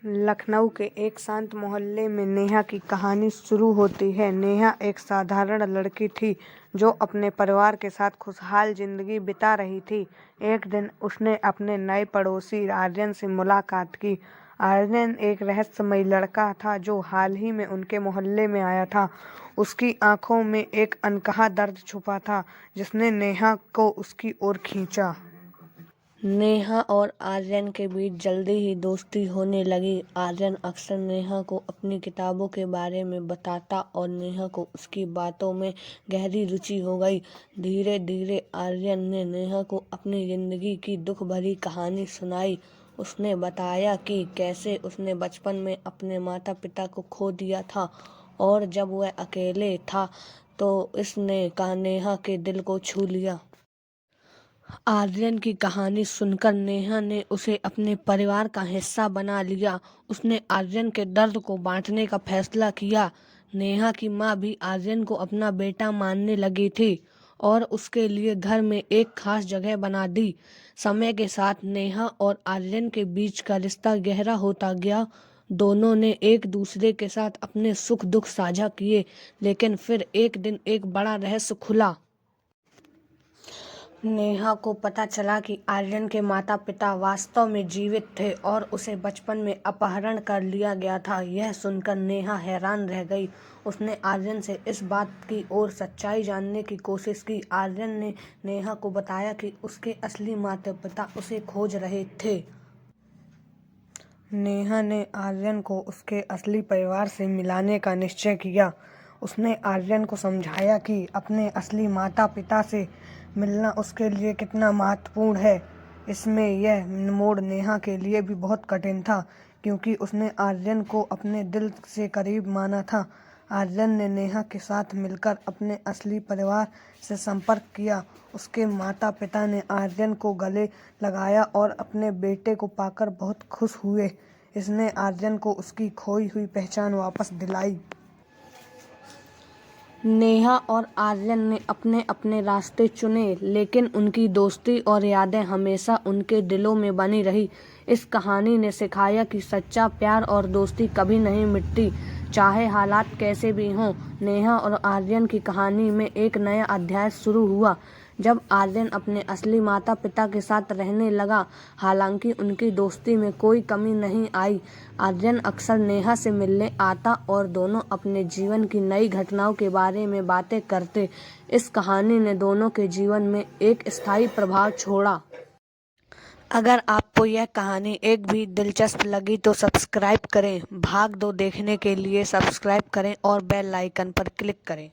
लखनऊ के एक शांत मोहल्ले में नेहा की कहानी शुरू होती है। नेहा एक साधारण लड़की थी जो अपने परिवार के साथ खुशहाल जिंदगी बिता रही थी। एक दिन उसने अपने नए पड़ोसी आर्यन से मुलाकात की। आर्यन एक रहस्यमयी लड़का था जो हाल ही में उनके मोहल्ले में आया था। उसकी आंखों में एक अनकहा दर्द छुपा था जिसने नेहा को उसकी ओर खींचा। नेहा और आर्यन के बीच जल्दी ही दोस्ती होने लगी। आर्यन अक्सर नेहा को अपनी किताबों के बारे में बताता और नेहा को उसकी बातों में गहरी रुचि हो गई। धीरे धीरे आर्यन ने नेहा को अपनी जिंदगी की दुख भरी कहानी सुनाई। उसने बताया कि कैसे उसने बचपन में अपने माता पिता को खो दिया था और जब वह अकेले था तो इसने नेहा के दिल को छू लिया। आर्यन की कहानी सुनकर नेहा ने उसे अपने परिवार का हिस्सा बना लिया। उसने आर्यन के दर्द को बांटने का फैसला किया। नेहा की माँ भी आर्यन को अपना बेटा मानने लगी थी और उसके लिए घर में एक खास जगह बना दी। समय के साथ नेहा और आर्यन के बीच का रिश्ता गहरा होता गया। दोनों ने एक दूसरे के साथ अपने सुख दुख साझा किए, लेकिन फिर एक दिन एक बड़ा रहस्य खुला। नेहा को पता चला कि आर्यन के माता पिता वास्तव में जीवित थे और उसे बचपन में अपहरण कर लिया गया था। यह सुनकर नेहा हैरान रह गई। उसने आर्यन से इस बात की और सच्चाई जानने की कोशिश की। आर्यन ने नेहा को बताया कि उसके असली माता पिता उसे खोज रहे थे। नेहा ने आर्यन को उसके असली परिवार से मिलाने का निश्चय किया। उसने आर्यन को समझाया कि अपने असली माता पिता से मिलना उसके लिए कितना महत्वपूर्ण है। इसमें यह मोड़ नेहा के लिए भी बहुत कठिन था क्योंकि उसने आर्यन को अपने दिल से करीब माना था। आर्यन ने नेहा के साथ मिलकर अपने असली परिवार से संपर्क किया। उसके माता पिता ने आर्यन को गले लगाया और अपने बेटे को पाकर बहुत खुश हुए। इसने आर्यन को उसकी खोई हुई पहचान वापस दिलाई। नेहा और आर्यन ने अपने अपने रास्ते चुने, लेकिन उनकी दोस्ती और यादें हमेशा उनके दिलों में बनी रही। इस कहानी ने सिखाया कि सच्चा प्यार और दोस्ती कभी नहीं मिटती, चाहे हालात कैसे भी हों। नेहा और आर्यन की कहानी में एक नया अध्याय शुरू हुआ जब आर्यन अपने असली माता पिता के साथ रहने लगा। हालांकि उनकी दोस्ती में कोई कमी नहीं आई। आर्यन अक्सर नेहा से मिलने आता और दोनों अपने जीवन की नई घटनाओं के बारे में बातें करते। इस कहानी ने दोनों के जीवन में एक स्थायी प्रभाव छोड़ा। अगर आपको यह कहानी एक भी दिलचस्प लगी तो सब्सक्राइब करें। भाग 2 देखने के लिए सब्सक्राइब करें और बेल आइकन पर क्लिक करें।